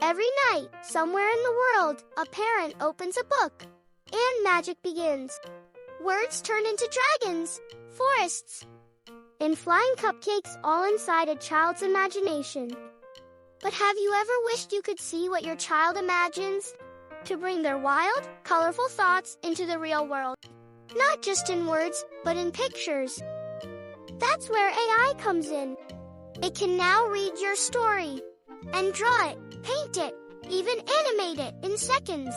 Every night, somewhere in the world, a parent opens a book, and magic begins. Words turn into dragons, forests, and flying cupcakes, all inside a child's imagination. But have you ever wished you could see what your child imagines? To bring their wild, colorful thoughts into the real world. Not just in words, but in pictures. That's where AI comes in. It can now read your story and draw it, paint it, even animate it in seconds.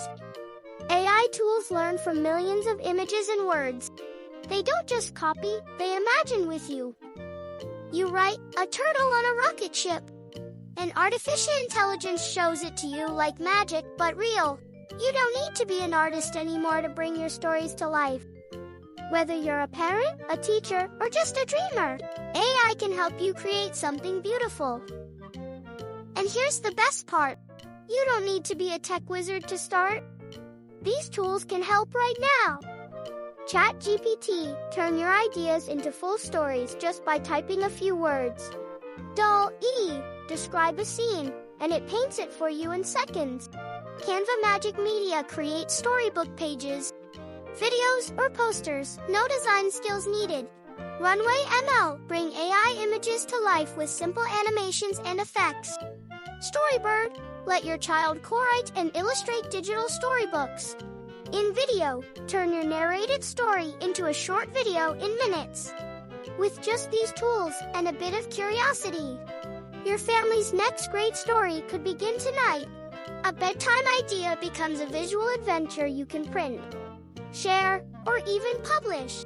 AI tools learn from millions of images and words. They don't just copy, they imagine with you. You write, a turtle on a rocket ship, and artificial intelligence shows it to you like magic, but real. You don't need to be an artist anymore to bring your stories to life. Whether you're a parent, a teacher, or just a dreamer, AI can help you create something beautiful. And here's the best part. You don't need to be a tech wizard to start. These tools can help right now. ChatGPT, turn your ideas into full stories just by typing a few words. DALL, describe a scene, and it paints it for you in seconds. Canva Magic Media creates storybook pages, videos, or posters, no design skills needed. Runway ML, bring AI images to life with simple animations and effects. Storybird, let your child co-write and illustrate digital storybooks. InVideo, turn your narrated story into a short video in minutes. With just these tools and a bit of curiosity, your family's next great story could begin tonight. A bedtime idea becomes a visual adventure you can print, share, or even publish.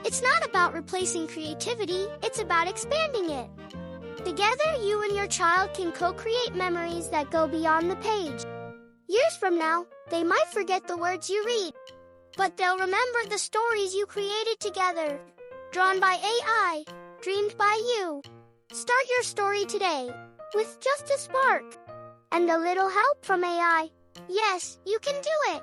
It's not about replacing creativity, it's about expanding it. Together, you and your child can co-create memories that go beyond the page. Years from now, they might forget the words you read, but they'll remember the stories you created together. Drawn by AI, dreamed by you. Start your story today, with just a spark and a little help from AI. Yes, you can do it.